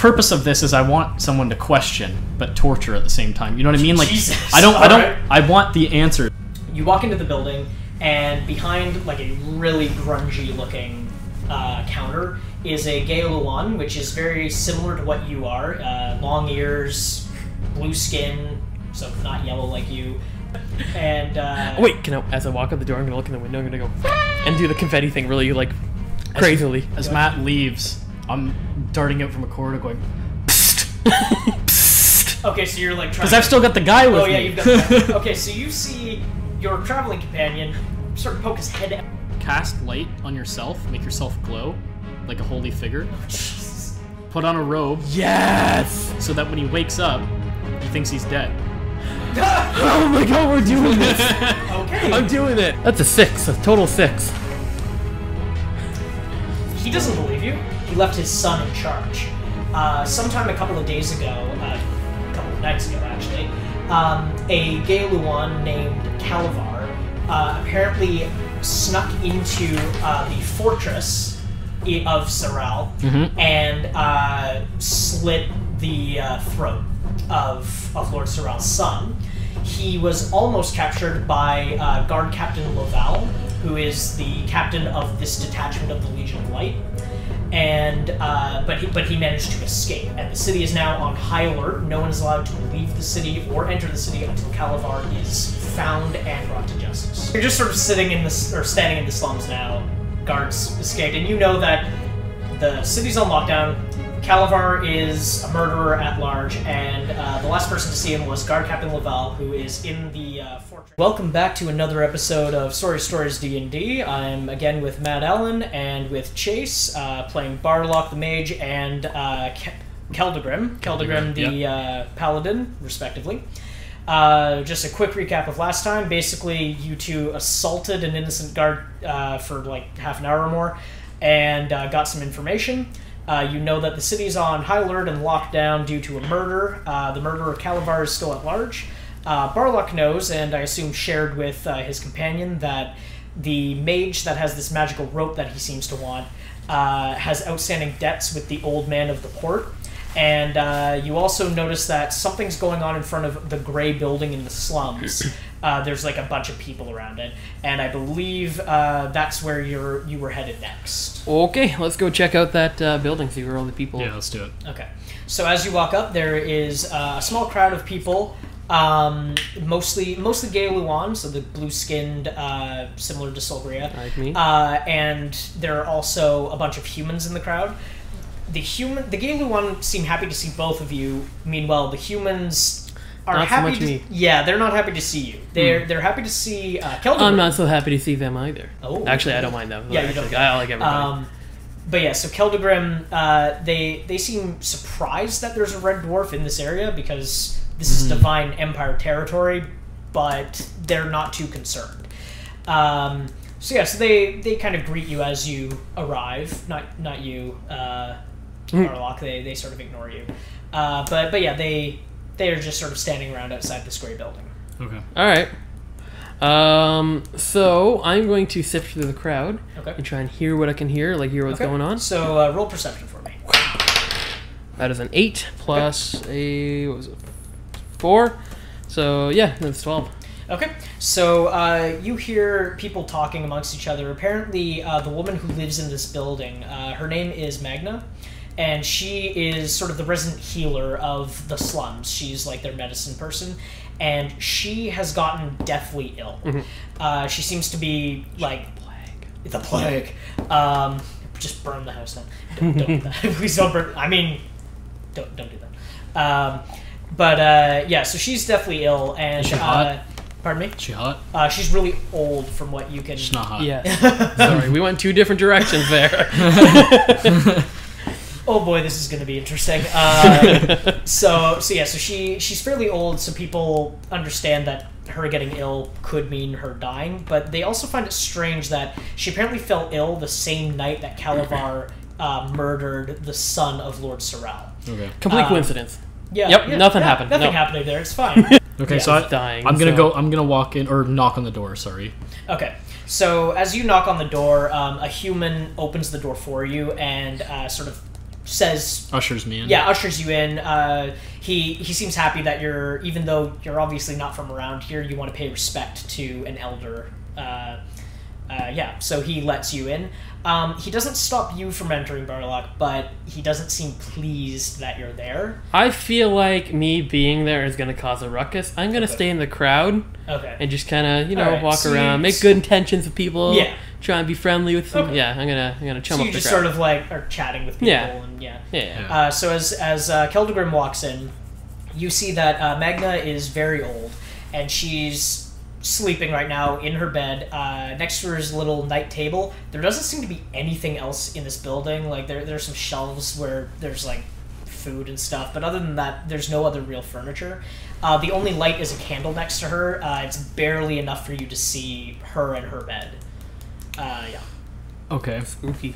purpose of this is I want someone to question, but torture at the same time. You know what I mean? Like, Jesus. I want the answer. You walk into the building, and behind like a really grungy looking counter is a Gaeluan, which is very similar to what you are. Long ears, blue skin, so not yellow like you. And wait, as I walk out the door, I'm gonna look in the window. I'm gonna go and do the confetti thing, really like crazily. As Matt leaves, I'm darting out from a corridor, going. Psst, psst. Okay, so you're like trying. Because I've still got the guy with me. Oh yeah, you've got the guy. Okay, so you see your traveling companion sort of poke his head out. Cast light on yourself, make yourself glow like a holy figure. Oh, Jesus. Put on a robe. Yes! So that when he wakes up, he thinks he's dead. Oh my god, we're doing this! Okay. I'm doing it! That's a 6, a total 6. He doesn't believe you. He left his son in charge. Sometime a couple of days ago, a couple of nights ago actually, a Gaeluan named Calivar apparently snuck into the fortress of Saral and slit the throat of Lord Saral's son. He was almost captured by Guard Captain Laval, who is the captain of this detachment of the Legion of Light, and but he managed to escape. And the city is now on high alert. No one is allowed to leave the city or enter the city until Calivar is found and brought to justice. You're just sort of standing in the slums now. Guards escaped, and you know that the city's on lockdown. Calivar is a murderer at large, and the last person to see him was Guard Captain Laval, who is in the fortress. Welcome back to another episode of Stories D&D. I'm again with Matt Allen and with Chase, playing Barlock the Mage and Keldagrim the Paladin, respectively. Just a quick recap of last time. Basically, you two assaulted an innocent guard for like half an hour or more, and got some information. You know that the city's on high alert and locked down due to a murder. The murderer Calivar is still at large. Barlock knows, and I assume shared with his companion, that the mage that has this magical rope that he seems to want has outstanding debts with the old man of the port. And you also notice that something's going on in front of the gray building in the slums. There's like a bunch of people around it, and I believe that's where you were headed next. Okay, let's go check out that building, see where all the people... Yeah, let's do it. Okay. So as you walk up, there is a small crowd of people, mostly Gaeluan, so the blue-skinned, similar to Solgria. Like me. And there are also a bunch of humans in the crowd. The Gaeluan seem happy to see both of you. Meanwhile, the humans are not happy so much me. Yeah, they're not happy to see you. They're happy to see Keldagrim. I'm not so happy to see them either. Oh, actually, I don't mind them. Yeah, you don't. I like everybody. But yeah, so Keldagrim, they seem surprised that there's a red dwarf in this area because this is Divine Empire territory, but they're not too concerned. So yeah, so they kind of greet you as you arrive. Not you, Barlock. They sort of ignore you. But yeah, they are just sort of standing around outside this gray building. Okay. All right. So I'm going to sift through the crowd and try and hear what I can hear, like hear what's going on. So roll perception for me. That is an 8 plus a, what was it, 4? So yeah, that's 12. Okay, so you hear people talking amongst each other. Apparently, the woman who lives in this building, her name is Magna, and she is sort of the resident healer of the slums. She's like their medicine person, and she has gotten deathly ill. She seems to be like the plague. Just burn the house down. Don't do that. Please don't burn. I mean, don't do that. But yeah, so she's deathly ill, and is she hot? Pardon me? Is she hot? She's really old, from what you can. She's not hot. Yeah. Sorry, we went 2 different directions there. Oh boy, this is going to be interesting. So yeah, so she's fairly old, so people understand that her getting ill could mean her dying, but they also find it strange that she apparently fell ill the same night that Calivar murdered the son of Lord Saral. Okay. Complete coincidence. Yeah. Yep. Yeah, nothing happened. Nothing happening there. It's fine. Okay, Yeah. so I'm gonna walk in or knock on the door. Sorry. Okay, so as you knock on the door, a human opens the door for you and sort of says... Ushers me in. Yeah, ushers you in. He seems happy that even though you're obviously not from around here, you want to pay respect to an elder. So he lets you in. He doesn't stop you from entering Barlock, but he doesn't seem pleased that you're there. I feel like me being there is going to cause a ruckus. I'm going to stay in the crowd. Okay. And just kind of, Alright, walk so around, make good intentions with people. Yeah. Try and be friendly with them. Okay. Yeah, I'm gonna chum So up you the just crowd. sort of like are chatting with people. Yeah. And Yeah. So as Keldagrim walks in, you see that Magna is very old, and she's sleeping right now in her bed. Next to her is a little night table. There doesn't seem to be anything else in this building. Like there's some shelves where there's like food and stuff, but other than that, there's no other real furniture. The only light is a candle next to her. It's barely enough for you to see her and her bed. Okay. Spooky.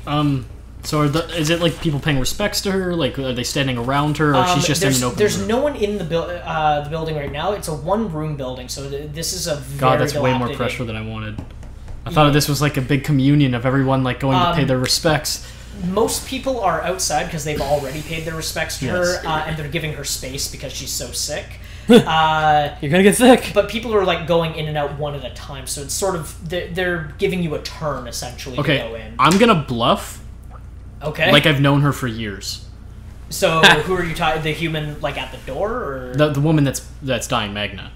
So is it like people paying respects to her? Like, are they standing around her, or she's just in an open There's room? no one in the building right now. It's a one-room building, so this is a very God, that's way more dilapidated- pressure than I wanted. I thought this was like a big communion of everyone like going to pay their respects. Most people are outside because they've already paid their respects to Yes. her, and they're giving her space because she's so sick. You're gonna get sick. But people are like going in and out one at a time, so it's sort of they're giving you a turn essentially to go Okay, in. I'm gonna bluff. Okay. Like I've known her for years. So who are you talking? The human like at the door, or The woman that's dying, Magna.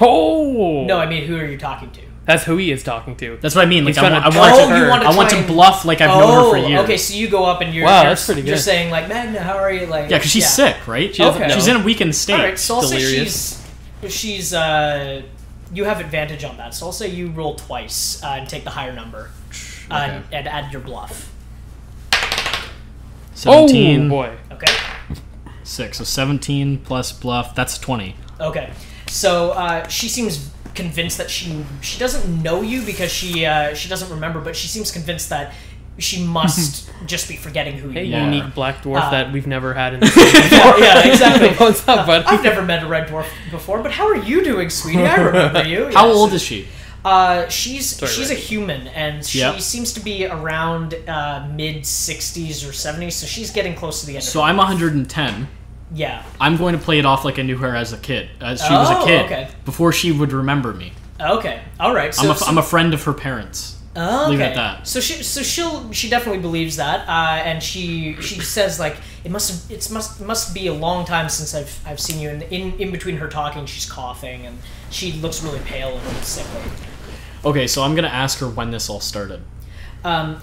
Oh! no? I mean, who are you talking to? That's who he is talking to. That's what I mean. Like He's trying to I talk want to to, her. you want to I want try to and- bluff like I've known her for years. Okay, so you go up and you're Wow, you're, that's pretty you're good. saying like Magna, how are you? Like Yeah, because she's sick, right? She doesn't Okay. She's in a weakened state. All right, so I'll Delirious. say she's you have advantage on that. So I'll say you roll twice and take the higher number, Okay. and add your bluff. 17. Oh, boy. Okay. 6. So 17 plus bluff. That's 20. Okay. So she seems convinced that she doesn't know you because she doesn't remember, but she seems convinced that she must just be forgetting who Hey, you are. unique black dwarf that we've never had in this Yeah, exactly. What's up, buddy? I've never met a red dwarf before, but how are you doing, sweetie? I remember you. How Yes. old is she? She's Right. a human, and she Yep. seems to be around mid 60s or 70s, so she's getting close to the end. So of her I'm 110. Yeah. I'm going to play it off like I knew her as a kid. As she was a Oh, kid. okay. Before she would remember me. Okay. All right. So I'm a friend of her parents. okay. Leave it at that. So she definitely believes that, and she says like it must be a long time since I've seen you. And in between her talking, she's coughing and she looks really pale and a little sickly. Okay, so I'm gonna ask her when this all started.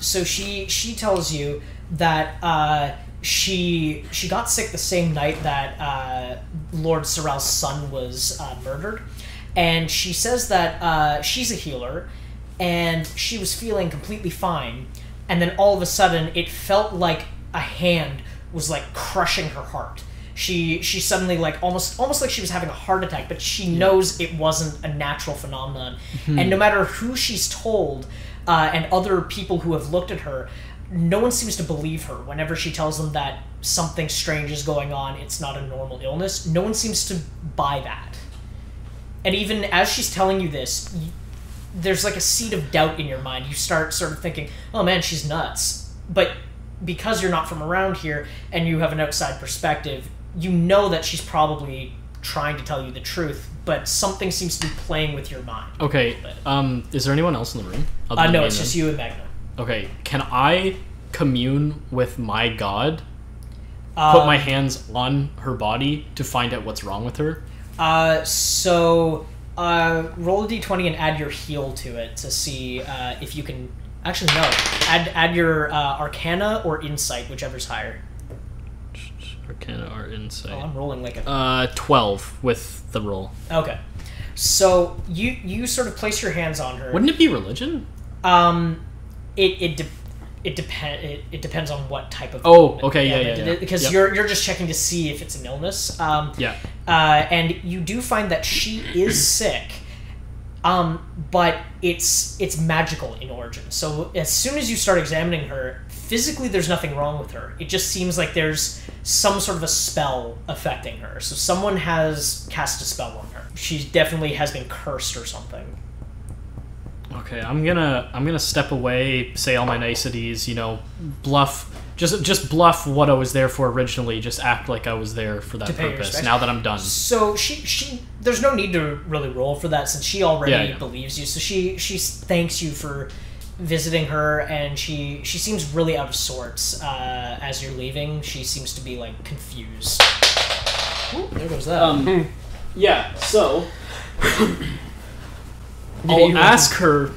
So she tells you that she got sick the same night that Lord Sorrel's son was murdered, and she says that she's a healer, and she was feeling completely fine, and then all of a sudden it felt like a hand was like crushing her heart. She suddenly like almost like she was having a heart attack, but she knows it wasn't a natural phenomenon. And no matter who she's told, and other people who have looked at her, no one seems to believe her. Whenever she tells them that something strange is going on, it's not a normal illness, no one seems to buy that. And even as she's telling you this, there's like a seed of doubt in your mind. You start sort of thinking, oh man, she's nuts. But because you're not from around here and you have an outside perspective, you know that she's probably trying to tell you the truth, but something seems to be playing with your mind. Okay, is there anyone else in the room? other than No, me it's and just them? you and Magna. Okay, can I commune with my god? Put my hands on her body to find out what's wrong with her? So roll a d20 and add your heal to it to see if you can... Actually, no. Add your Arcana or Insight, whichever's higher. Arcana or Insight? Oh, I'm rolling like a... 12 with the roll. Okay. So you sort of place your hands on her. Wouldn't it be religion? It depends on what type of... Oh, okay, yeah. Because Yep. you're just checking to see if it's an illness. Yeah. And you do find that she is sick, but it's magical in origin. So as soon as you start examining her, physically there's nothing wrong with her. It just seems like there's some sort of a spell affecting her. So someone has cast a spell on her. She definitely has been cursed or something. Okay, I'm gonna step away, say all my niceties, bluff Just bluff what I was there for originally. Just act like I was there for that purpose. Now that I'm done. So she there's no need to really roll for that since she already believes you. So she thanks you for visiting her, and she seems really out of sorts as you're leaving. She seems to be like confused. Ooh, there goes that. Yeah. So I'll ask her.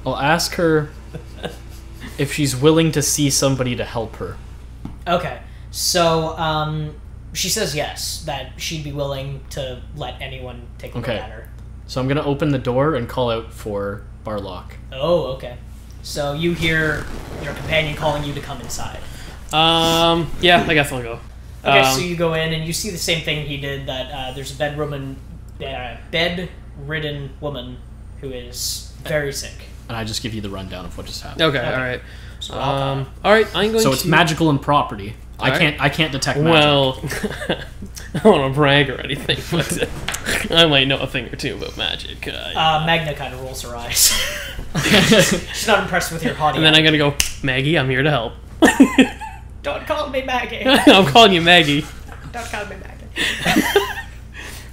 I'll ask her if she's willing to see somebody to help her. Okay. So, she says yes, that she'd be willing to let anyone take a look at her. So I'm going to open the door and call out for Barlock. Oh, okay. So you hear your companion calling you to come inside. Yeah, I guess I'll go. Okay, so you go in and you see the same thing he did, that there's a bedridden woman who is very sick. And I just give you the rundown of what just happened. Okay. All right. So all right, I'm going to... So it's magical and property. I can't detect magic. Well, I don't want to brag or anything, but I might know a thing or two about magic. Magna kind of rolls her eyes. She's not impressed with your haughty. And then I'm going to go, Maggie, I'm here to help. Don't call me Maggie. I'm calling you Maggie. Don't call me Maggie.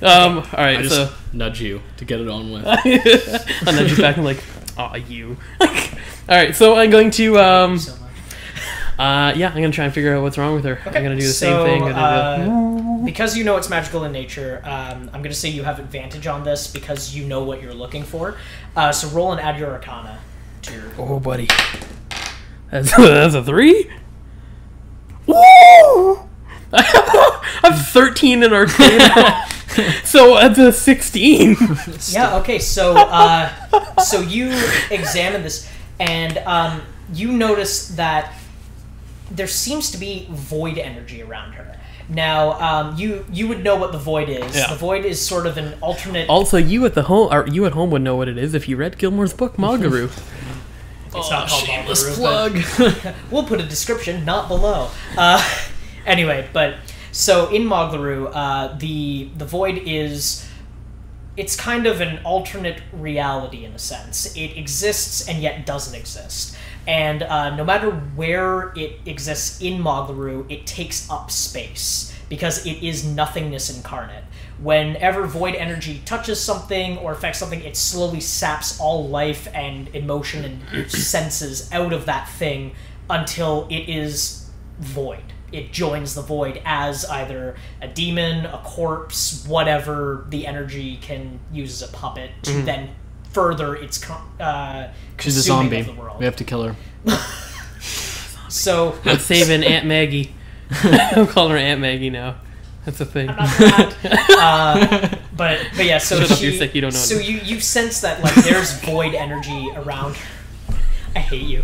All right, I just nudge you to get it on with. I'll nudge you back and like, aw, you. All right, so I'm going to Thank you so much. yeah, I'm gonna try and figure out what's wrong with her. Okay. I'm gonna do the same thing. Because you know it's magical in nature, I'm gonna say you have advantage on this because you know what you're looking for. So roll and add your Arcana to your. Oh, buddy, that's a 3. Woo! I have 13 in Arcana. So that's a 16. Yeah. Okay. So so you examine this, and you notice that there seems to be void energy around her. Now, you would know what the void is. Yeah. The void is sort of an alternate. Also, you at home would know what it is if you read Gilmore's book, Mogliru. It's not called shameless Mogliru, plug. We'll put a description not below. Anyway, but so in Mogliru, the void is, it's kind of an alternate reality in a sense. It exists and yet doesn't exist. And no matter where it exists in Mogliru, it takes up space because it is nothingness incarnate. Whenever void energy touches something or affects something, it slowly saps all life and emotion and senses out of that thing until it is void. It joins the void as either a demon, a corpse, whatever the energy can use as a puppet to then further its She's a zombie. of the world. We have to kill her. So I'm saving Aunt Maggie. I'm calling her Aunt Maggie now. That's a thing. I'm not that. But yeah, so Shut up, you're sick, you don't know So anything. you sense that like there's void energy around her. I hate you.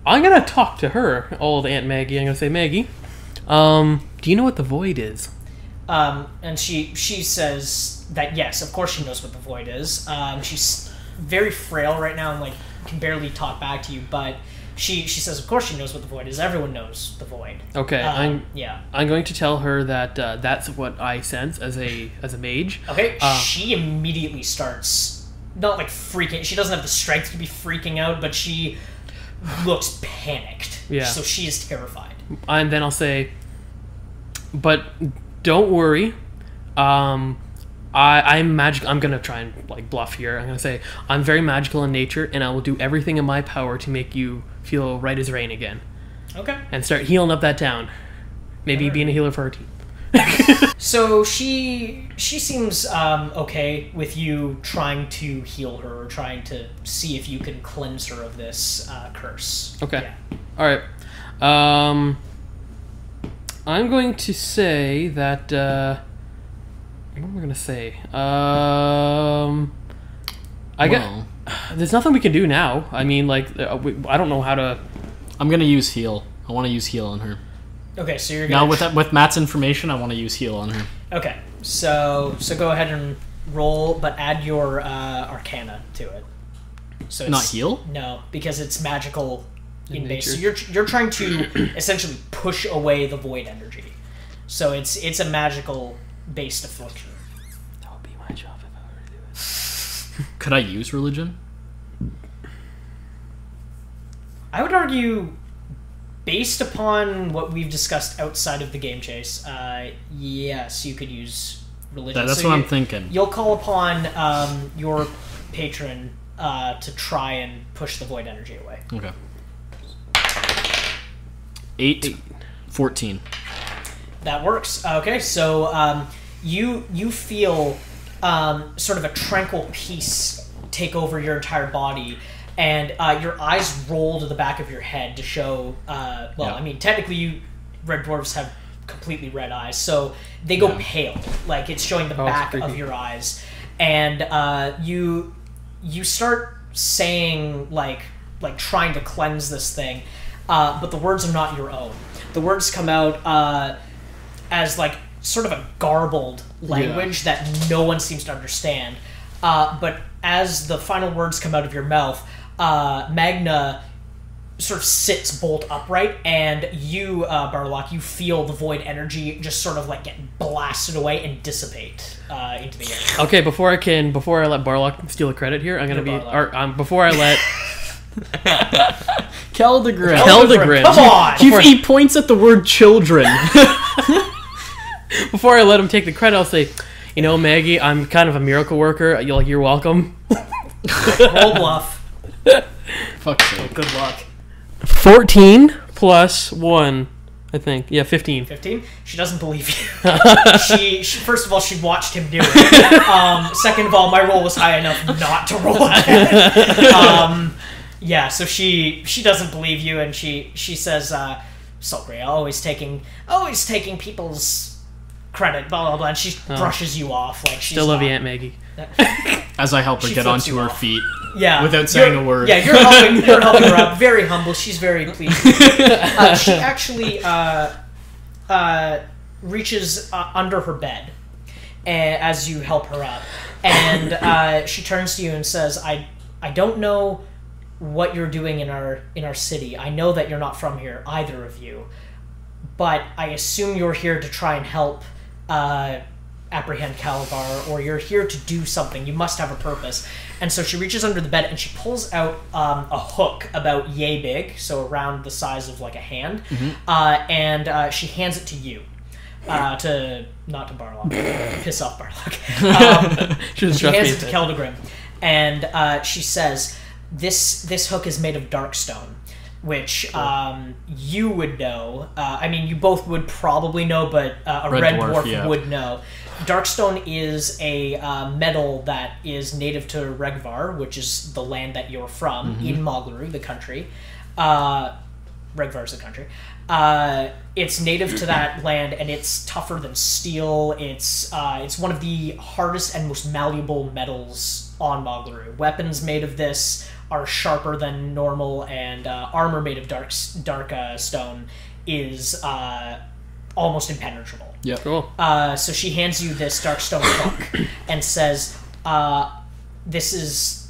I'm gonna talk to her, old Aunt Maggie. I'm gonna say, Maggie, do you know what the void is? And she says that yes, of course she knows what the void is. She's very frail right now and like can barely talk back to you, but she says of course she knows what the void is. Everyone knows the void. Okay, I'm going to tell her that that's what I sense as a mage. Okay, she immediately starts not like freaking. She doesn't have the strength to be freaking out, but she looks panicked. Yeah. So she is terrified. And then I'll say, but don't worry. I'm magic. I'm gonna try and like bluff here. I'm gonna say I'm very magical in nature, and I will do everything in my power to make you feel right as rain again. Okay. And start healing up that town. Maybe being a healer for our team. So she seems okay with you trying to heal her or trying to see if you can cleanse her of this curse. Okay. Yeah. All right. I'm going to say that. What am I going to say? There's nothing we can do now. I mean, like, I don't know how to. I'm gonna use heal. I want to use heal on her. Okay, so you're gonna now with Matt's information, I want to use heal on her. Okay, so go ahead and roll, but add your Arcana to it. So it's, not heal? No, because it's magical in base. nature. So you're trying to essentially push away the void energy. So it's a magical based affliction. That would be my job if I were to do it. Could I use religion? I would argue, based upon what we've discussed outside of the game chase, yes, you could use religion. That's what I'm thinking. You'll call upon your patron to try and push the void energy away. Okay. 8, 14. That works. Okay, so you feel sort of a tranquil peace take over your entire body, and your eyes roll to the back of your head to show. I mean, technically, you red dwarves have completely red eyes, so they go pale. Like it's showing the back of your eyes, and you start saying like trying to cleanse this thing, but the words are not your own. The words come out as like sort of a garbled language that no one seems to understand. But as the final words come out of your mouth, Magna sort of sits bolt upright, and you, Barlock, you feel the void energy just sort of like get blasted away and dissipate into the air. Okay, before I let Barlock steal the credit here, I'm gonna before I let Keldagrim. Come on! He points at the word children. Before I let him take the credit, I'll say, you know, Maggie, I'm kind of a miracle worker. You're welcome. Roll bluff. Fuck's sake. Good luck. 14 plus 1, I think. Yeah, 15. 15? She doesn't believe you. she first of all, she watched him do it. Second of all, my roll was high enough not to roll again. Yeah, so she doesn't believe you, and she says, "Sorry, always taking people's credit, blah blah blah." And she brushes you off like she's still love you, Aunt Maggie. As I help her get onto her feet, without saying a word. Yeah, you're helping her out. Very humble. She's very pleased. She actually reaches under her bed as you help her up, and she turns to you and says, "I don't know what you're doing in our city. I know that you're not from here, either of you, but I assume you're here to try and help apprehend Calivar, or you're here to do something. You must have a purpose." And so she reaches under the bed and she pulls out a hook about yay big, so around the size of like a hand, and she hands it to you. Not to Barlock. Piss off Barlock. She hands it to Keldagrim, and she says, This hook is made of darkstone, which you would know. I mean, you both would probably know, but a red dwarf would know. Darkstone is a metal that is native to Regvar, which is the land that you're from, in Mogliru, the country. Regvar is the country. It's native to that land, and it's tougher than steel. It's one of the hardest and most malleable metals on Mogliru. Weapons made of this are sharper than normal, and armor made of dark stone is almost impenetrable. Yeah, cool. So she hands you this dark stone hook and says, "This is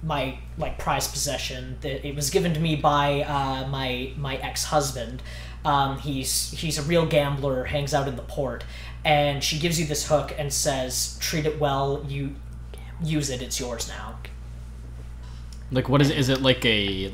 my prized possession. It was given to me by my ex-husband. He's a real gambler, hangs out in the port." And she gives you this hook and says, "Treat it well. You use it. It's yours now." Like, what is it like a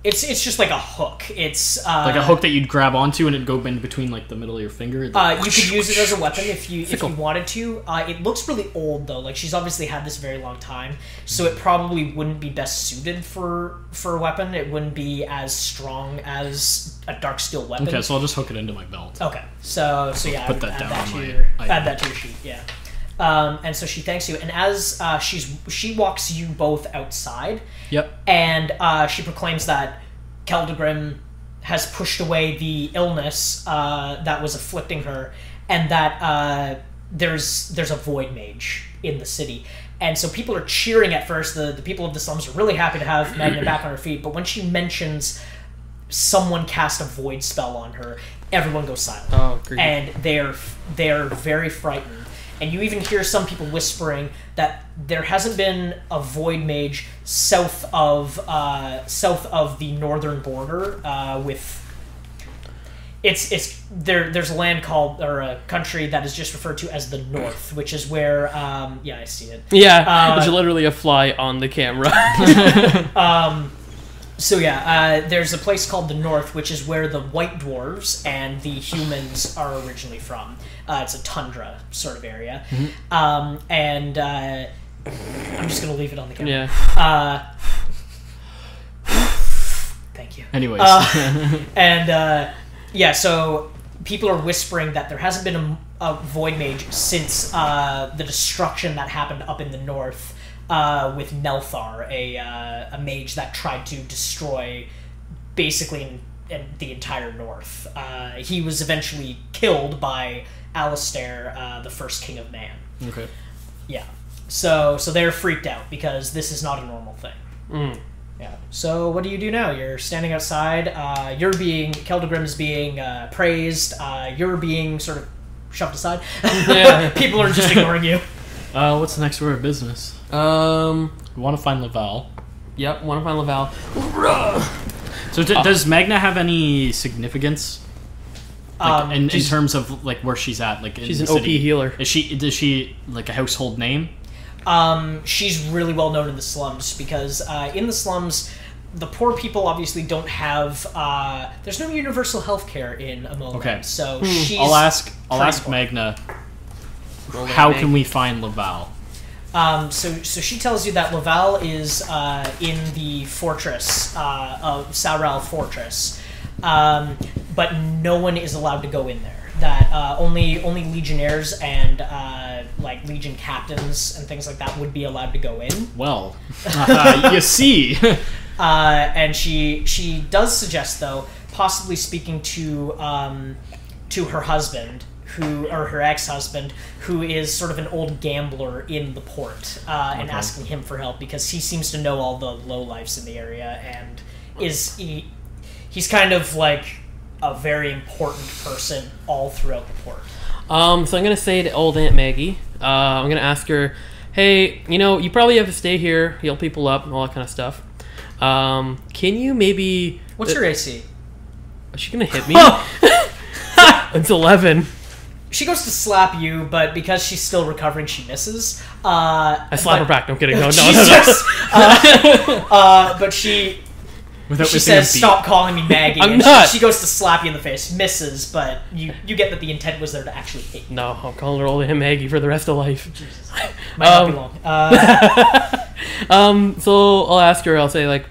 It's just like a hook. It's like a hook that you'd grab onto and it'd go in between like the middle of your finger. You could use it as a weapon if you wanted to. It looks really old though. Like she's obviously had this a very long time, so it probably wouldn't be best suited for a weapon. It wouldn't be as strong as a dark steel weapon. Okay, so I'll just hook it into my belt. Okay, so yeah, put that down. Add that to your sheet. Yeah. And so she thanks you, and as she walks you both outside. Yep. And she proclaims that Keldagrim has pushed away the illness that was afflicting her, and that there's a void mage in the city. And so people are cheering at first. The people of the slums are really happy to have Magna back on her feet, but when she mentions someone cast a void spell on her, everyone goes silent. Oh, great. And they're very frightened. And you even hear some people whispering that there hasn't been a void mage south of the northern border with. There's a land called, or a country that is just referred to as the North, which is where I see it. Yeah, there's literally a fly on the camera. So yeah, there's a place called the North, which is where the white dwarves and the humans are originally from. It's a tundra sort of area. And I'm just going to leave it on the camera. Yeah. Thank you. Anyways. And yeah, so people are whispering that there hasn't been a void mage since the destruction that happened up in the north with Nelthar, a mage that tried to destroy basically the entire north. He was eventually killed by Alistair, the first king of man. Okay. Yeah. So they're freaked out because this is not a normal thing. Yeah. So what do you do now? You're standing outside. Keldagrim is being praised. You're being sort of shoved aside. Yeah. People are just ignoring you. What's the next order of business? We want to find Laval. Yep, want to find Laval. So does Magna have any significance? Like, in terms of like where she's at, like she's in an the OP city? healer. Is she like a household name? She's really well known in the slums because in the slums, the poor people obviously don't have. There's no universal health care in Amola. Okay. So she's. I'll ask important. Magna. How can we find Laval? So she tells you that Laval is in the fortress of Saural Fortress, but no one is allowed to go in there. That only legionnaires and like legion captains and things like that would be allowed to go in. Well, you see. And she does suggest, though, possibly speaking to her husband, her ex-husband, who is sort of an old gambler in the port, and asking him for help because he seems to know all the lowlifes in the area and he's kind of like a very important person all throughout the port. So I'm gonna say to old Aunt Maggie, I'm gonna ask her, hey, you probably have to stay here, heal people up, and all that kind of stuff. Can you maybe? What's your AC? Is she gonna hit me? It's 11. She goes to slap you, but because she's still recovering, she misses. I slap her back. No, I'm kidding. No. But she Without she missing a says, beat. "Stop calling me Maggie." I'm and not. She goes to slap you in the face, misses, but you get that the intent was there to actually hit you. No, I'm calling her old Aunt Maggie for the rest of life. Jesus. Might not be long. So I'll ask her. I'll say like,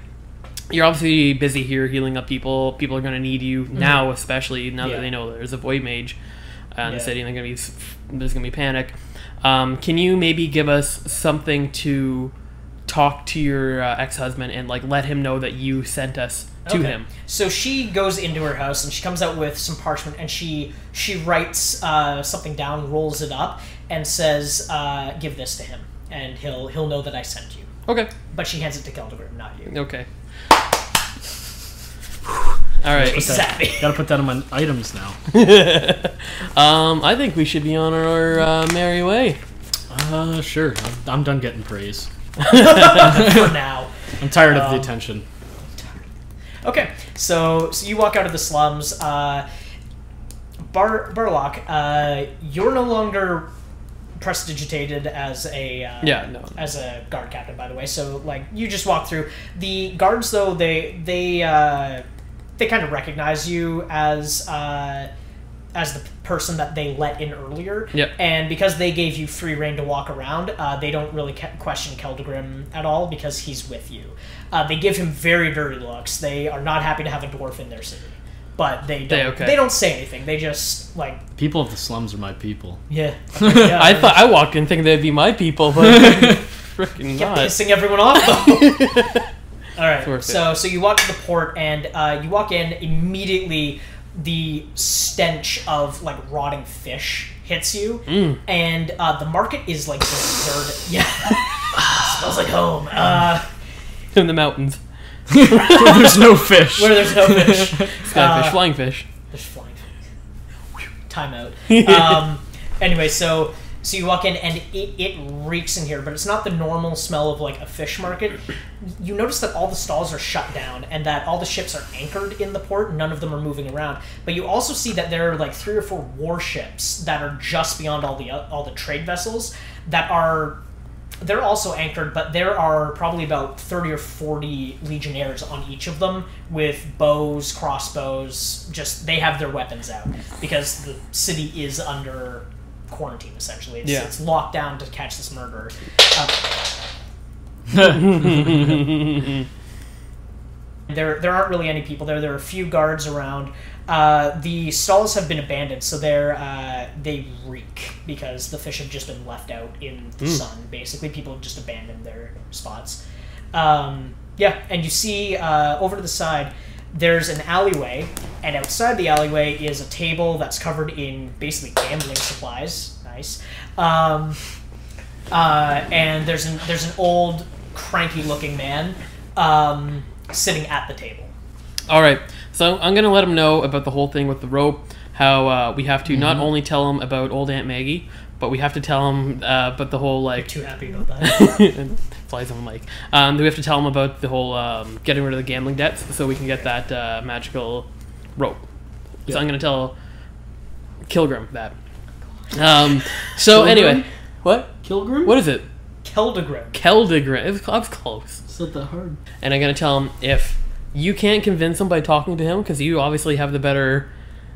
you're obviously busy here healing up people. People are gonna need you now, especially now that they know there's a void mage in the city, and there's gonna be panic. Can you maybe give us something to talk to your ex-husband and like let him know that you sent us to him? So she goes into her house and she comes out with some parchment and she writes something down, rolls it up, and says, "Give this to him, and he'll know that I sent you." Okay. But she hands it to Keldagrim, not you. Okay. All right. Exactly. Gotta put that on my items now. I think we should be on our merry way. Sure. I'm done getting praise. For now. I'm tired of the attention. Okay, so you walk out of the slums. Barlock, you're no longer prestidigitated as a as a guard captain, by the way. So like you just walk through. The guards, though, they kind of recognize you as the person that they let in earlier. Yep. And because they gave you free reign to walk around, they don't really question Keldagrim at all because he's with you. They give him very dirty looks. They are not happy to have a dwarf in their city. But they don't say anything. They just, like... People of the slums are my people. Yeah. I walked in thinking they'd be my people, but freaking not. Pissing everyone off, though. All right. So you walk to the port, and you walk in, immediately the stench of, like, rotting fish hits you, and the market is, like, deserted. Yeah. Smells like home. In the mountains. Where there's no fish. Where there's no fish. Skyfish, flying fish. There's flying fish. Time out. Anyway, so you walk in, and it reeks in here, but it's not the normal smell of, like, a fish market. You notice that all the stalls are shut down, and that all the ships are anchored in the port. None of them are moving around. But you also see that there are, like, 3 or 4 warships that are just beyond all the trade vessels that are they're also anchored, but there are probably about 30 or 40 legionnaires on each of them with bows, crossbows. Just they have their weapons out because the city is under quarantine. Essentially, it's locked down to catch this murderer. There aren't really any people there. There are a few guards around. The stalls have been abandoned, so they reek because the fish have just been left out in the sun. Basically, people have just abandoned their spots. And you see over to the side, there's an alleyway, and outside the alleyway is a table that's covered in basically gambling supplies. Nice. And there's an old, cranky-looking man sitting at the table. All right, so I'm gonna let him know about the whole thing with the rope. How we have to not only tell him about old Aunt Maggie, but we have to tell him about the whole like. Too happy about that. And flies on the mic. We have to tell him about the whole getting rid of the gambling debts, so we can get that magical rope. Yep. So I'm gonna tell Keldagrim that. So Keldagrim? Anyway, what? Keldagrim? What is it? Keldagrim. Keldagrim. I was close. It's not that hard. And I'm gonna tell him if you can't convince him by talking to him, because you obviously have the better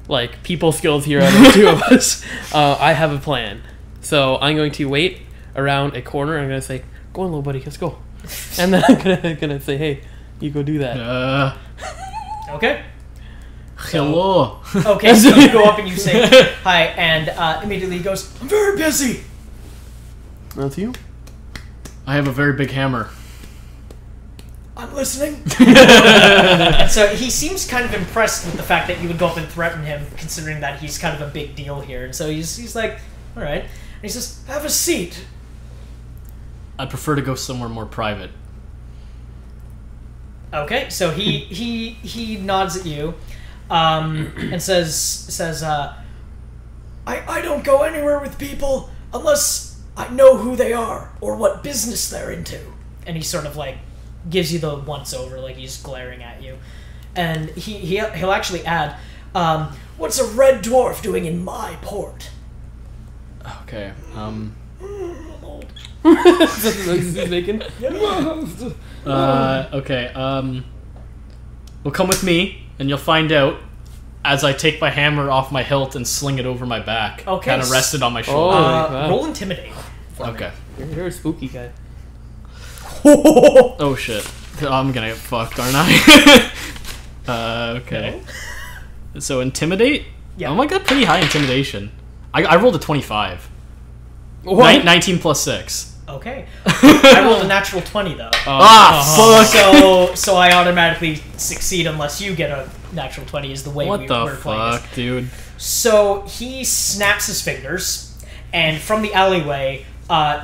like people skills here out of the two of us. I have a plan. So I'm going to wait around a corner. And I'm gonna say, "Go on, little buddy, let's go." And then I'm gonna say, "Hey, you go do that." Okay. Hello. Okay, so you go up and you say hi, and immediately he goes, "I'm very busy." That's you. I have a very big hammer. I'm listening. And so he seems kind of impressed with the fact that you would go up and threaten him, considering that he's kind of a big deal here. And so he's like, all right. And he says, "Have a seat." I'd prefer to go somewhere more private. Okay, so he nods at you, and says, I don't go anywhere with people unless I know who they are or what business they're into. And he sort of like gives you the once over, like he's glaring at you. And he'll actually add, "What's a red dwarf doing in my port?" Okay. I'm old. Making? Okay. Well, come with me, and you'll find out as I take my hammer off my hilt and sling it over my back. Okay. Kind of rested on my shoulder. Wow. Roll intimidate. Okay. You're a spooky guy. Oh shit. I'm gonna get fucked, aren't I? Okay. No? So intimidate? Yeah. Oh my god, pretty high intimidation. I rolled a 25. What? 19 plus 6. Okay. I rolled a natural 20 though. Fuck! So I automatically succeed unless you get a natural 20 is the way what we're the playing fuck, this. dude? So he snaps his fingers, and from the alleyway,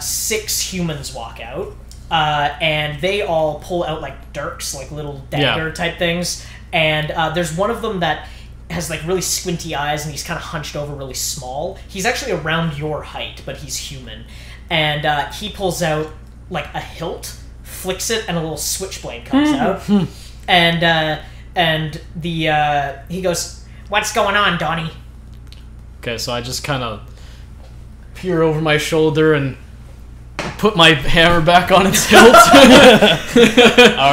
6 humans walk out, and they all pull out like dirks, like little dagger type things, and there's one of them that has like really squinty eyes, and he's kind of hunched over really small. He's actually around your height, but he's human, and he pulls out like a hilt, flicks it, and a little switchblade comes out, and he goes, "What's going on, Donnie?" Okay, so I just kind of peer over my shoulder and put my hammer back on its hilt. All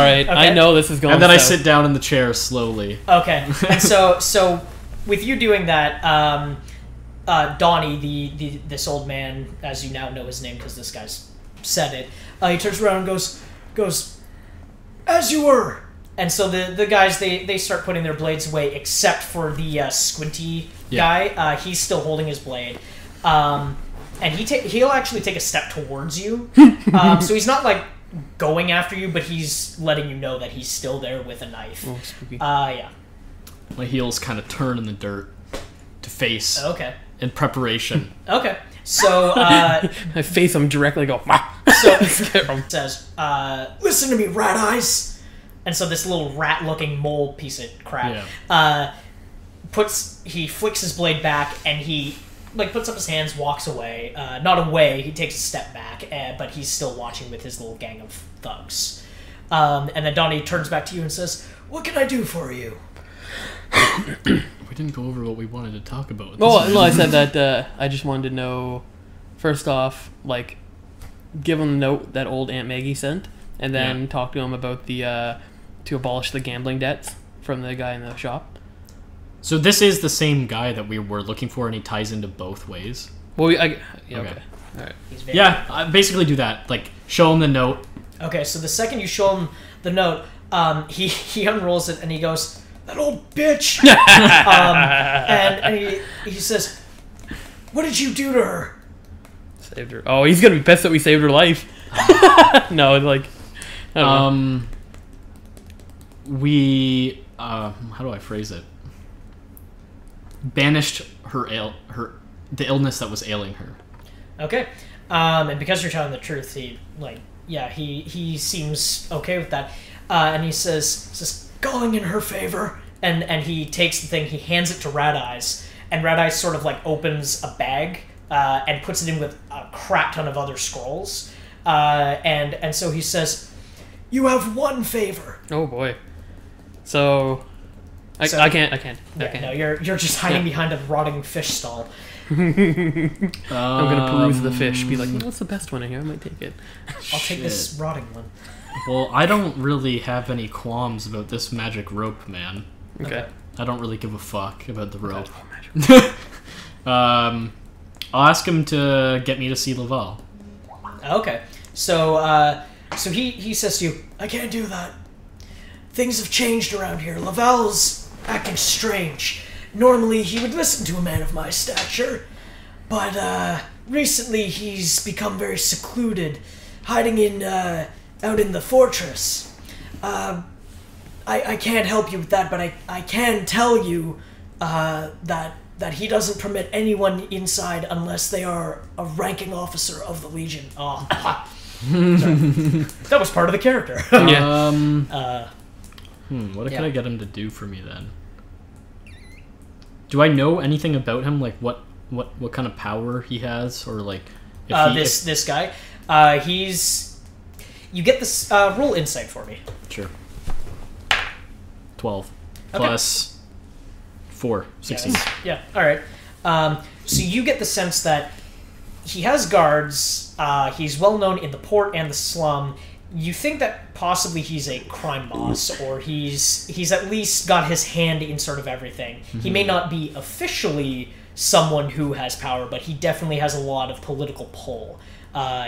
right, okay. I know this is going. And then south. I sit down in the chair slowly. Okay, and so with you doing that, Donnie, this old man, as you now know his name because this guy's said it, he turns around and goes, "As you were." And so the guys, they start putting their blades away, except for the squinty guy. He's still holding his blade. And he'll actually take a step towards you. So he's not like going after you, but he's letting you know that he's still there with a knife. Oh, spooky. Yeah. My heels kind of turn in the dirt to face. Okay. In preparation. Okay. So I face him directly. Go. So it says, "Listen to me, rat eyes." And so this little rat-looking mole piece of crap he flicks his blade back, and he like puts up his hands, walks away. Not away, he takes a step back, but he's still watching with his little gang of thugs. And then Donnie turns back to you and says, "What can I do for you?" We didn't go over what we wanted to talk about. Well, I said that I just wanted to know, first off, like, give him the note that old Aunt Maggie sent, and then talk to him about the to abolish the gambling debts from the guy in the shop. So this is the same guy that we were looking for, and he ties into both ways. Well, okay. All right. I basically do that. Like, show him the note. Okay, so the second you show him the note, he unrolls it and he goes, "That old bitch!" and he says, "What did you do to her?" Saved her. Oh, he's gonna be pissed that we saved her life. No, like, I don't know. We how do I phrase it? Banished the illness that was ailing her. Okay, and because you're telling the truth, he seems okay with that, and he says going in her favor, and he takes the thing, he hands it to Rat Eyes, and Rat Eyes sort of like opens a bag and puts it in with a crap ton of other scrolls, and so he says, "You have one favor." Oh boy. So I can't. No, you're just hiding behind a rotting fish stall. I'm gonna peruse the fish, be like, what's the best one in here? I might take it. I'll take this rotting one. Well, I don't really have any qualms about this magic rope, man. Okay. I don't really give a fuck about the rope. I'll ask him to get me to see Laval. Okay. So he says to you, "I can't do that. Things have changed around here. Laval's acting strange. Normally he would listen to a man of my stature, but recently he's become very secluded, hiding out in the fortress. I can't help you with that, but I can tell you that he doesn't permit anyone inside unless they are a ranking officer of the Legion." Oh, that was part of the character. Yeah. What can I get him to do for me then? Do I know anything about him? Like what kind of power he has, or like this guy? You get this. Roll insight for me. Sure. 12 plus 4, 16. Yeah. All right. So you get the sense that he has guards. He's well known in the port and the slum. You think that possibly he's a crime boss, or he's at least got his hand in sort of everything. Mm-hmm. He may not be officially someone who has power, but he definitely has a lot of political pull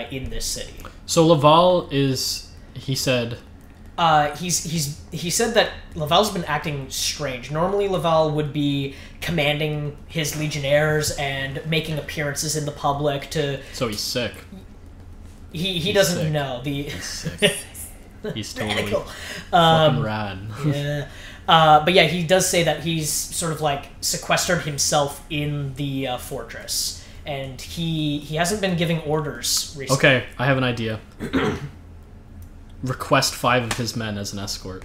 in this city. So Laval is, he said... he said that Laval's been acting strange. Normally Laval would be commanding his legionnaires and making appearances in the public to... So he's sick. He doesn't sick. know. He's sick. He's totally fucking rad. Yeah. But yeah, he does say that he's sort of like sequestered himself in the fortress. And he hasn't been giving orders recently. Okay, I have an idea. Request 5 of his men as an escort.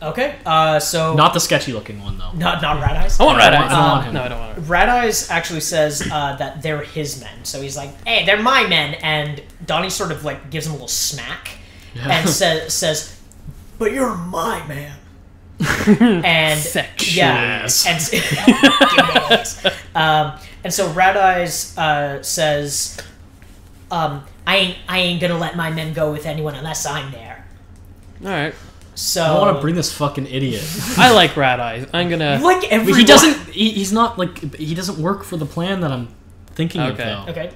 Okay, so... Not the sketchy-looking one, though. Not Rat Eyes? I want Rat Eyes. I don't want him. No, I don't want him. Rat Eyes actually says that they're his men. So he's like, "Hey, they're my men." And Donnie sort of like gives him a little smack and says, "But you're my man." And Sexuous. And so Rat Eyes says, I ain't gonna let my men go with anyone unless I'm there. All right. So I want to bring this fucking idiot. I like Rat Eyes. I'm gonna... You like everyone. He doesn't... He's not, like... He doesn't work for the plan that I'm thinking of, though. Okay.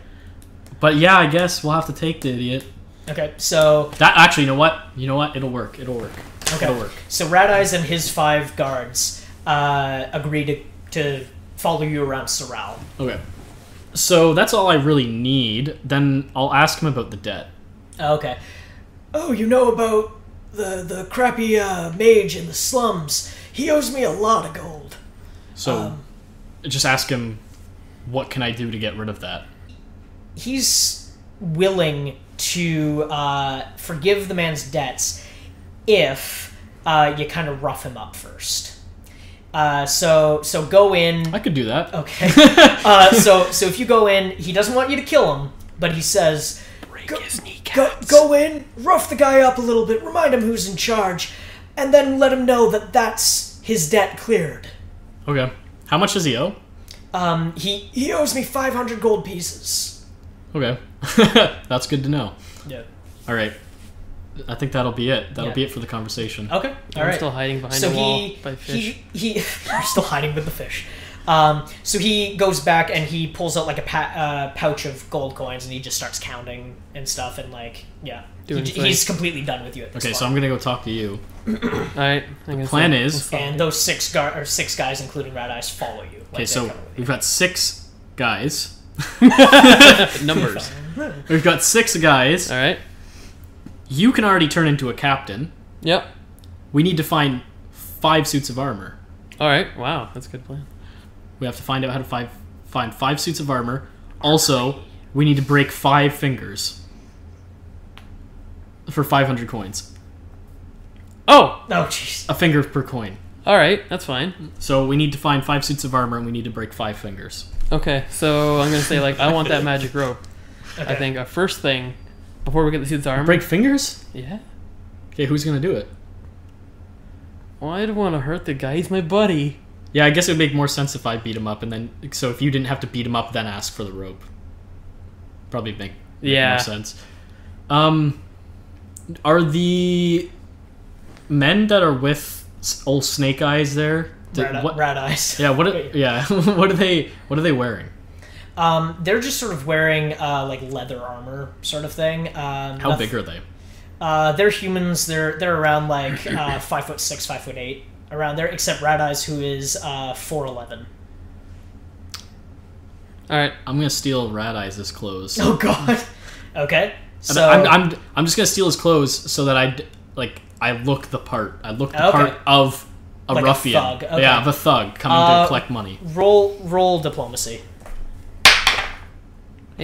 But yeah, I guess we'll have to take the idiot. Okay, so... That, actually, you know what? It'll work. It'll work. Okay. It'll work. So Rat Eyes and his 5 guards agree to follow you around Sorrel. Okay. So that's all I really need. Then I'll ask him about the debt. Okay. "Oh, you know about the crappy mage in the slums? He owes me a lot of gold." So just ask him, what can I do to get rid of that? He's willing to forgive the man's debts if you kind of rough him up first. So go in. I could do that. Okay. So if you go in, he doesn't want you to kill him, but he says, go in, rough the guy up a little bit, remind him who's in charge, and then let him know that that's his debt cleared. Okay. How much does he owe? He owes me 500 gold pieces. Okay. That's good to know. Yeah. All right. I think that'll be it. That'll be it for the conversation. Okay. All I'm right. still hiding behind a wall by fish. You're still hiding with the fish. So he goes back and he pulls out like a pouch of gold coins and he just starts counting and stuff and like he's completely done with you at this point. So I'm gonna go talk to you. All right. Plan is, and those six guys, including Rat Eyes, follow you. Okay, so we've got 6 guys. Numbers. We've got 6 guys. All right. You can already turn into a captain. Yep. We need to find 5 suits of armor. All right. Wow, that's a good plan. We have to find out how to find 5 suits of armor. Also, we need to break 5 fingers for 500 coins. Oh, jeez. A finger per coin. All right, that's fine. So we need to find 5 suits of armor, and we need to break 5 fingers. Okay, so I'm gonna say like I want that magic rope. Okay. I think our first thing before we get the suits of armor. Break fingers? Yeah. Okay, who's gonna do it? Well, I don't want to hurt the guy. He's my buddy. Yeah, I guess it would make more sense if I beat him up, and then so if you didn't have to beat him up, then ask for the rope. Probably make more sense. Are the men that are with old Snake Eyes there? Rat Eyes. Yeah. What are they wearing? They're just sort of wearing like leather armor sort of thing. How big are they? They're humans. They're around like 5'6", 5'8", around there. Except Rat Eyes, who is 4'11". All right, I'm gonna steal Rat Eyes' clothes. Oh God. Okay. So I'm just gonna steal his clothes so that I look the part. I look the part of a like ruffian. A thug. Okay. Yeah, of a thug coming to collect money. Roll diplomacy.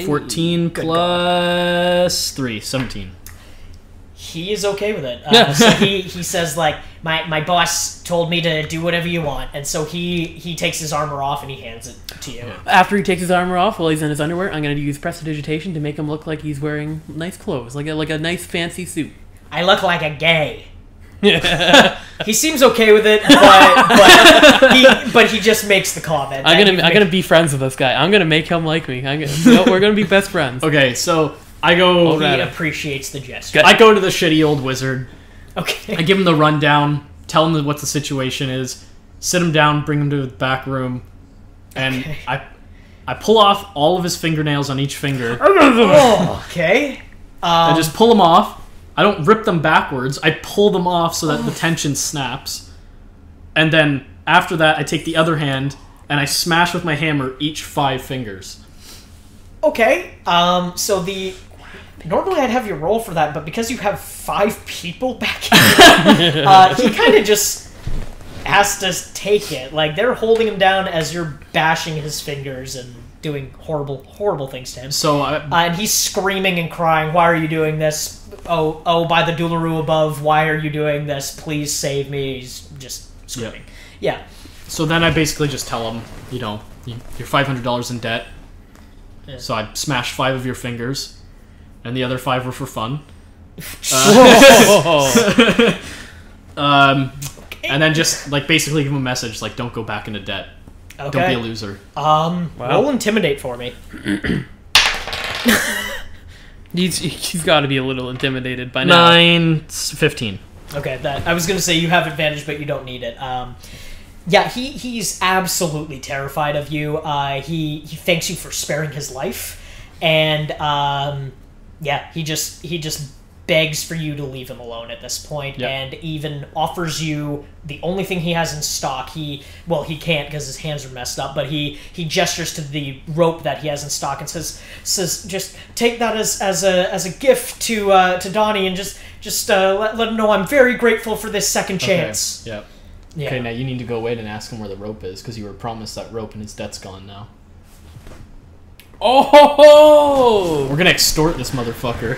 14 plus 3, 17. He is okay with it. So he says like my boss told me to do whatever you want, and so he takes his armor off and he hands it to you. After he takes his armor off while he's in his underwear, I'm gonna use prestidigitation to make him look like he's wearing nice clothes, like a nice fancy suit. I look like a gay. He seems okay with it, but he just makes the comment. I'm gonna be friends with this guy. I'm gonna make him like me. We're gonna be best friends. Okay, so I go. He appreciates the gesture. I go to the shitty old wizard. Okay. I give him the rundown, tell him what the situation is, sit him down, bring him to the back room, and I pull off all of his fingernails on each finger. Oh, okay. I just pull them off. I don't rip them backwards. I pull them off so that the tension snaps. And then after that, I take the other hand and I smash with my hammer each 5 fingers. Okay. So normally I'd have you roll for that, but because you have 5 people back here, he kind of just has to take it. Like, they're holding him down as you're bashing his fingers and doing horrible, horrible things to him. So and he's screaming and crying, "Why are you doing this? Oh, by the Dularu above, why are you doing this? Please save me." He's just screaming. Yeah. So then I basically just tell him, you're $500 in debt. Yeah. So I smashed 5 of your fingers, and the other 5 were for fun. And then just basically give him a message don't go back into debt. Okay. Don't be a loser. Roll intimidate for me. He's got to be a little intimidated by now. 9, 15. Okay, I was gonna say you have advantage, but you don't need it. Yeah, he's absolutely terrified of you. He thanks you for sparing his life, and he just begs for you to leave him alone at this point, and even offers you the only thing he has in stock. He can't because his hands are messed up, but he gestures to the rope that he has in stock and says just take that as a gift to Donnie, and just let him know I'm very grateful for this second chance. Okay. Yep. Yeah. Okay, now you need to go away and ask him where the rope is, because you were promised that rope and his debt's gone now. Oh ho ho! We're gonna extort this motherfucker.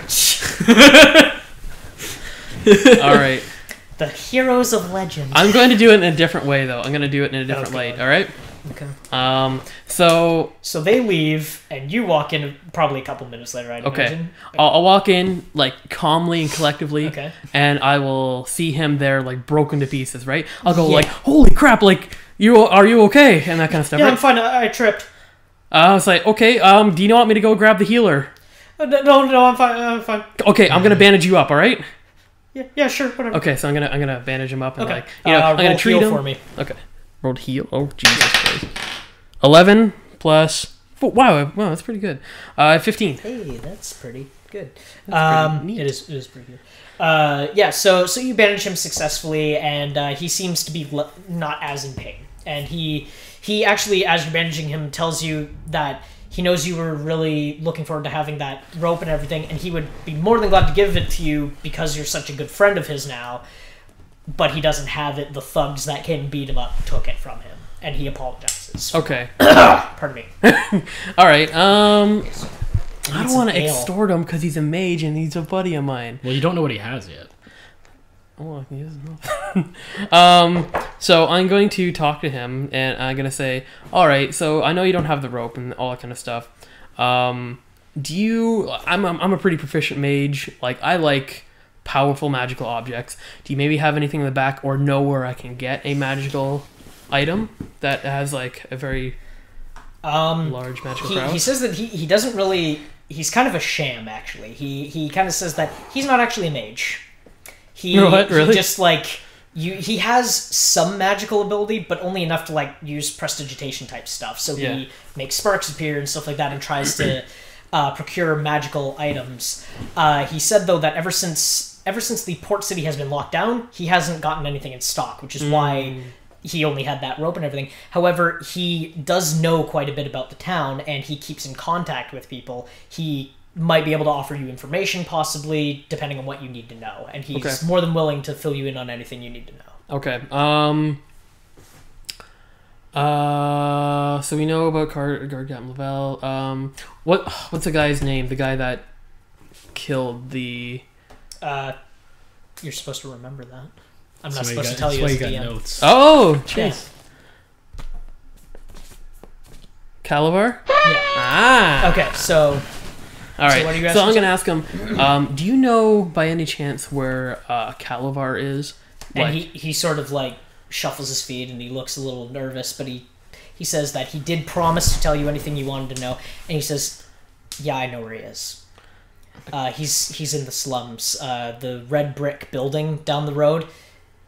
Alright. The heroes of legend. I'm going to do it in a different way, though. I'm going to do it in a different light, alright? Okay. So they leave, and you walk in probably a couple minutes later, I'd imagine. I'll walk in, calmly and collectively, and I will see him there, broken to pieces, right? I'll go, holy crap, are you okay? And that kind of stuff, Yeah, I'm fine, I tripped. I was like, okay, do you want me to go grab the healer? No, I'm fine. I'm fine. Okay, I'm gonna bandage you up. All right. Yeah, sure, whatever. Okay, so I'm gonna bandage him up and Okay. I'm gonna treat him for me. Okay, rolled heal. Oh Jesus Christ. 11 plus. Oh, wow, that's pretty good. 15. Hey, that's pretty good. That's pretty neat. It is pretty good. Yeah. So you bandage him successfully, and he seems to be not as in pain. And he actually, as you're bandaging him, tells you that he knows you were really looking forward to having that rope and everything, and he would be more than glad to give it to you because you're such a good friend of his now, but he doesn't have it. The thugs that came and beat him up took it from him, and he apologizes. Okay. Pardon me. All right. I don't want to ale. extort him because he's a mage and he's a buddy of mine. Well, you don't know what he has yet. Oh, he doesn't know. So I'm going to talk to him, and I'm going to say, all right, so I know you don't have the rope and all that kind of stuff. I'm a pretty proficient mage. Like, I like powerful magical objects. Do you maybe have anything in the back or know where I can get a magical item that has, like, a very large magical prowess? He says that he doesn't really... He's kind of a sham, actually. He kind of says that he's not actually a mage. What? Really? He just, like... He has some magical ability, but only enough to, like, use prestidigitation type stuff. So he makes sparks appear and stuff like that and tries to procure magical items. He said, though, that ever since the port city has been locked down, he hasn't gotten anything in stock, which is why he only had that rope and everything. However, he does know quite a bit about the town, and he keeps in contact with people. He might be able to offer you information, possibly, depending on what you need to know. And he's more than willing to fill you in on anything you need to know. Okay. So we know about Guard Captain Lavelle. What's the guy's name? The guy that killed the... You're supposed to remember that. I'm not supposed to tell you as as the DM. notes. Oh, jeez. Yeah. Calivar? Yeah. Ah. Okay, so... All right. So what are you So I'm asking? going to ask him, do you know by any chance where Calivar is? And he sort of, like, shuffles his feet and he looks a little nervous, but he says that he did promise to tell you anything you wanted to know. And he says, yeah, I know where he is. He's in the slums. The red brick building down the road,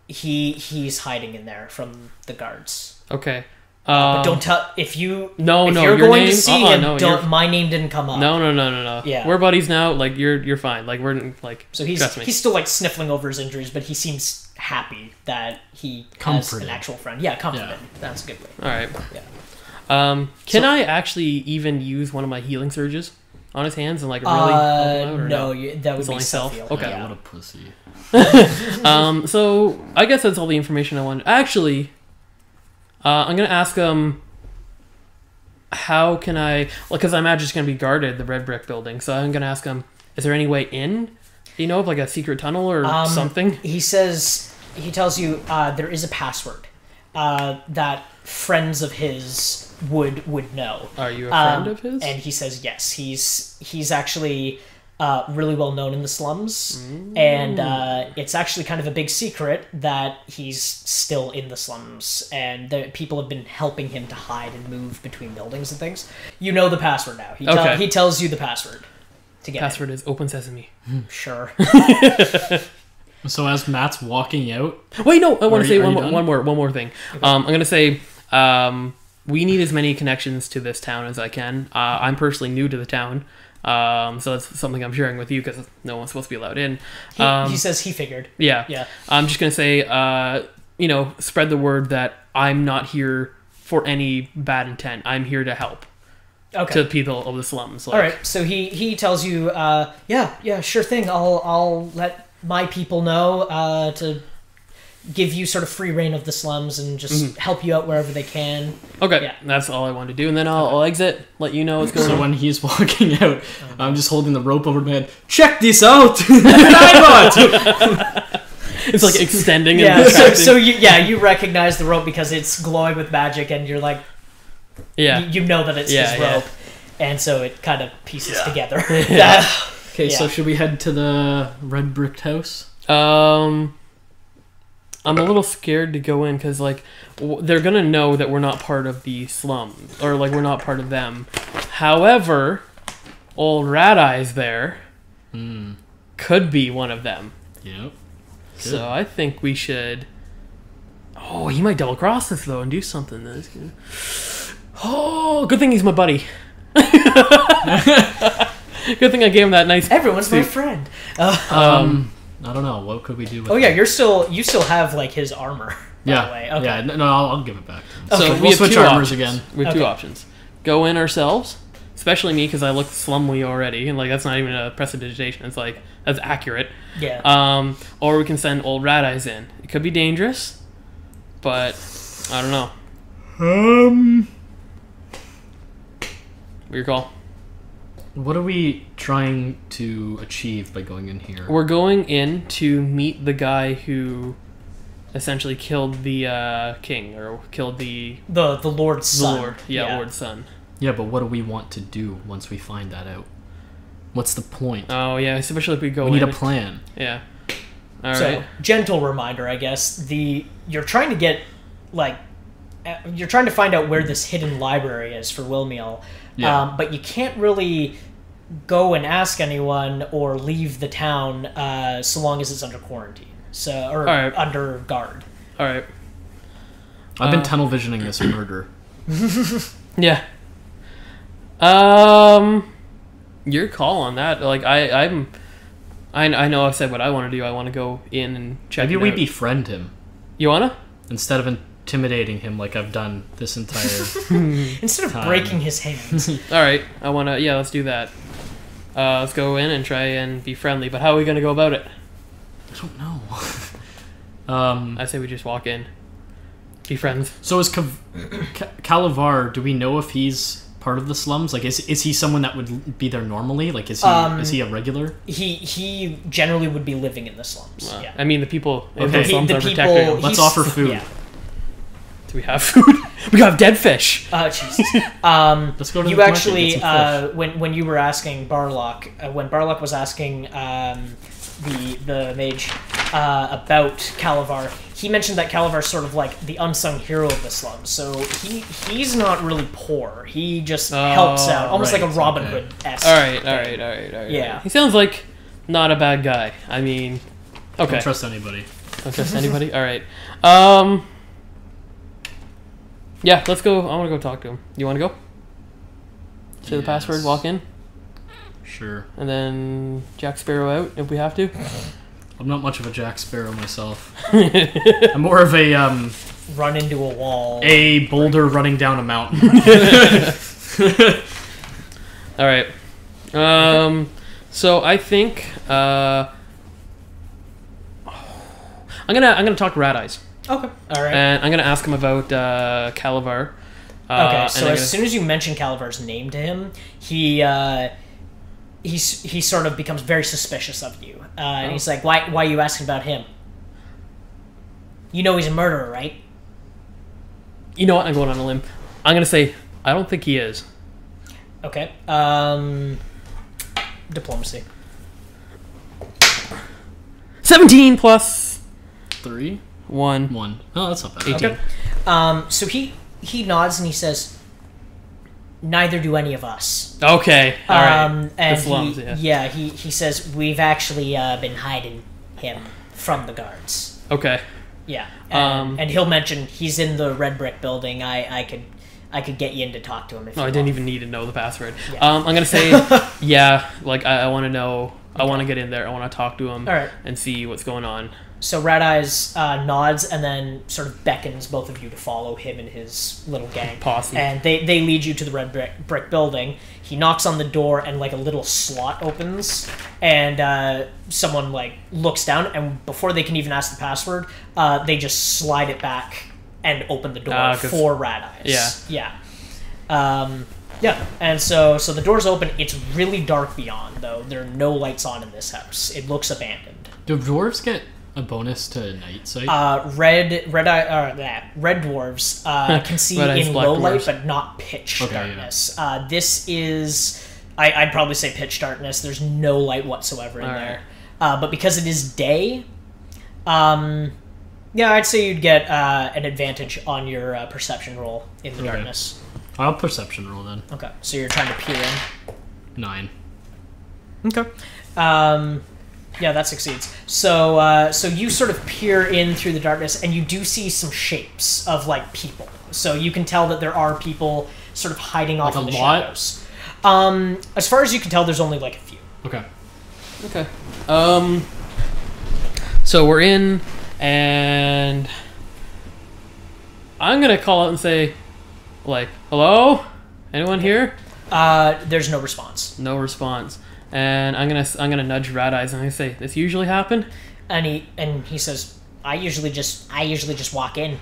he's hiding in there from the guards. Okay. But don't tell if you're your going name? to see him. No, my name didn't come up. No. Yeah. We're buddies now. Like you're fine. Like we're like. So trust me. he's still like sniffling over his injuries, but he seems happy that he has an actual friend. Yeah, comforted. Yeah. That's a good way. All right. Yeah. Can I actually even use one of my healing surges on his hands and like really? Help him out, or no, that would it's be only self. self-heal. Okay. Yeah, what a pussy. So I guess that's all the information I wanted. Actually, I'm gonna ask him. How can I? Well, because I imagine it's gonna be guarded, the red brick building. So I'm gonna ask him: is there any way in? You know, of like a secret tunnel or something? He tells you there is a password that friends of his would know. Are you a friend of his? And he says yes. He's actually really well known in the slums, and it's actually kind of a big secret that he's still in the slums, and people have been helping him to hide and move between buildings and things. You know the password now. He tells you the password to get password is open sesame. Sure. So as Matt's walking out... Wait, no, I want to say one more thing. Okay. I'm going to say we need as many connections to this town as I can. I'm personally new to the town. So that's something I'm sharing with you because no one's supposed to be allowed in. He says he figured. Yeah. I'm just going to say, spread the word that I'm not here for any bad intent. I'm here to help. Okay. To people of the slums. All right. So he tells you, yeah, sure thing. I'll let my people know to give you sort of free reign of the slums and just help you out wherever they can. Okay, yeah. That's all I wanted to do. And then I'll exit, let you know what's going on. So when he's walking out, I'm just holding the rope over my head. Check this out! It's like extending. Yeah, so you recognize the rope because it's glowing with magic and you're like, you know that it's his rope. And so it kind of pieces together. Okay, so should we head to the red bricked house? I'm a little scared to go in because, like, they're going to know that we're not part of the slums. Or, like, we're not part of them. However, old Rat Eyes there Hmm. could be one of them. Yep. So I think we should... Oh, he might double cross us, though, and do something. That's good. Oh, good thing he's my buddy. Good thing I gave him that nice... Everyone's my friend. I don't know. What could we do with Oh yeah, it? you still have like his armor. By the way. Okay. Yeah. No, I'll give it back to him. So We'll we have switch two armors options. again. We have Okay. two options. Go in ourselves, especially me because I look slumly already, and like that's not even a prestidigitation. It's like that's accurate. Yeah. Or we can send old Rat Eyes in. It could be dangerous, but I don't know. Your call. What are we trying to achieve by going in here? We're going in to meet the guy who essentially killed the king, or killed the Lord's son. Lord. Yeah, Lord's son. Yeah, but what do we want to do once we find that out? What's the point? Oh yeah, especially if we go. We need in. a plan. Yeah. All So right. gentle reminder, I guess. You're trying to get you're trying to find out where this hidden library is for Wilmiel. Yeah. But you can't really go and ask anyone or leave the town so long as it's under quarantine. Alright. Under guard. All right. I've been tunnel visioning this murder. Yeah. Your call on that. Like I know I've said what I want to do. I want to go in and check. Maybe it we out. befriend him You wanna? instead of intimidating him like I've done this entire. Instead of Time. breaking his hands. All right. I wanna. Yeah, let's do that. Let's go in and try and be friendly. But how are we gonna go about it? I don't know. I say we just walk in, be friends. So is Calivar? Do we know if he's part of the slums? Like, is he someone that would be there normally? Like, is he a regular? He generally would be living in the slums. Yeah. I mean, the people in Okay. the slums The are people- protecting them. Let's He's- offer food. Yeah. Do we have food? We got dead fish. Jesus. Let's go to You the market, actually, get some fish. when you were asking Barlock, when Barlock was asking the mage about Calivar, he mentioned that Calivar's sort of like the unsung hero of the slums. So he's not really poor. He just helps out, almost right, like a Robin okay. Hood-esque. All right. Yeah. He sounds like not a bad guy. I mean, okay. Don't trust anybody. Don't trust anybody? All right. Yeah, let's go. I want to go talk to him. You want to go? Say the password, walk in, Sure. and then Jack Sparrow out if we have to. I'm not much of a Jack Sparrow myself. I'm more of a Run into a wall. boulder running down a mountain. All right. So I think I'm gonna talk to Rat Eyes, Okay. All right. and I'm gonna ask him about Calivar. Okay, so and as soon as you mention Calivar's name to him, he sort of becomes very suspicious of you, and he's like, "Why are you asking about him? You know he's a murderer, right?" you know what? I'm going on a limb. I'm gonna say I don't think he is. Okay. Diplomacy. 17 plus 3, 1. 1. Oh, that's not bad. 18. Okay. So he nods and he says, "Neither do any of us." Okay. All right. And The slums, he says, "We've actually been hiding him from the guards." Okay. Yeah, and he'll mention he's in the red brick building. I could get you in to talk to him if No, you I didn't want. even need to know the password. Yeah. I'm gonna say, yeah. Like I want to know. I want to get in there. I want to talk to him All right. and see what's going on. So Rat Eyes nods and then sort of beckons both of you to follow him and his little gang. Posse. And they lead you to the red brick building. He knocks on the door and like a little slot opens and someone like looks down and before they can even ask the password, they just slide it back and open the door 'Cause- for Rat Eyes. Yeah. Yeah, and so the door's open. It's really dark beyond, though. There are no lights on in this house. It looks abandoned. Do dwarves get a bonus to night sight? Red dwarves can see Red eyes, in black low light, dwarves. but not pitch Okay, darkness. This is, I'd probably say pitch darkness. There's no light whatsoever in All there. But because it is day, yeah, I'd say you'd get an advantage on your perception roll in the Okay. darkness. I'll perception roll then. Okay, so you're trying to peer in. 9. Okay. Yeah, that succeeds. So so you sort of peer in through the darkness, and you do see some shapes of like people. So you can tell that there are people sort of hiding off in the shadows. As far as you can tell, there's only like a few. Okay. Okay. So we're in, and I'm gonna call out and say, like, hello? Anyone here? There's no response. No response. And I'm gonna nudge Rat Eyes and I say, "This usually happen?" And he says, I usually just walk in.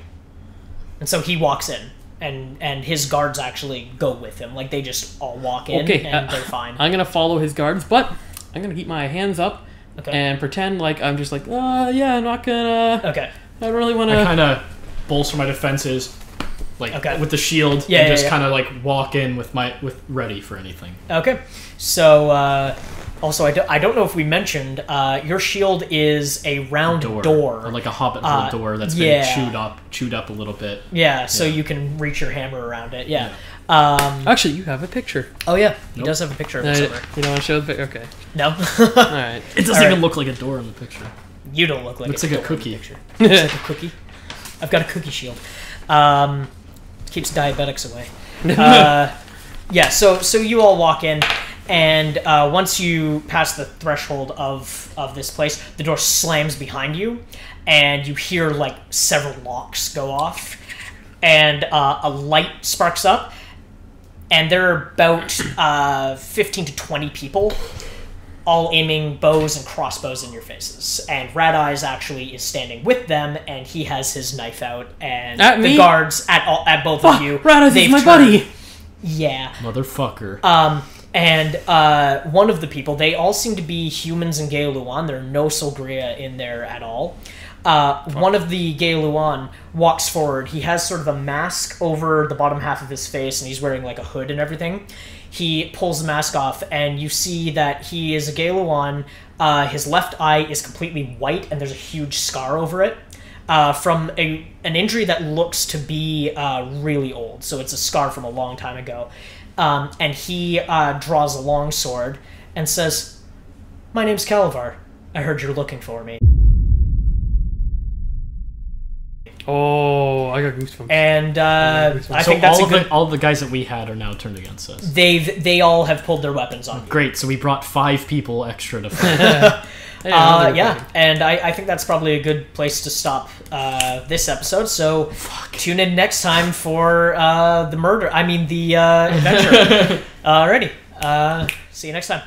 And so he walks in, and his guards actually go with him. Like, they just all walk in, and they're fine. I'm gonna follow his guards, but I'm gonna keep my hands up and pretend like I'm just like, yeah, I'm not gonna. Okay. I don't really want to. I kind of bolster my defenses, like with the shield, and just kind of like walk in with ready for anything. Okay. So also, I don't know if we mentioned your shield is a round door. Or like a hobbit hole door that's been chewed up a little bit. Yeah, so you can reach your hammer around it. Yeah. Actually, you have a picture. Oh yeah, he does have a picture of it somewhere. You don't want to show the picture? Okay. No. All right. It doesn't even look like a door in the picture. You don't look like looks like a cookie. Looks like a cookie. I've got a cookie shield. Keeps diabetics away. Yeah. So you all walk in, and once you pass the threshold of this place, the door slams behind you, and you hear like several locks go off, and a light sparks up, and there are about 15 to 20 people, all aiming bows and crossbows in your faces. And Rat Eyes actually is standing with them, and he has his knife out, and at the me? guards at both of you. Rat Eyes is my buddy. Yeah. Motherfucker. And one of the people, they all seem to be humans in Gaeluan. There are no Solgria in there at all. One of the Gaeluan walks forward. He has sort of a mask over the bottom half of his face, and he's wearing like a hood and everything. He pulls the mask off, and you see that he is a Gaeluan. His left eye is completely white, and there's a huge scar over it from an injury that looks to be really old. So it's a scar from a long time ago. And he draws a long sword and says, "My name's Calivar. I heard you're looking for me." Oh, I got goosebumps. And I think that's all the guys that we had are now turned against us. They all have pulled their weapons on you. Great, so we brought 5 people extra to fight. And I think that's probably a good place to stop this episode. So tune in next time for the adventure. Alrighty. See you next time.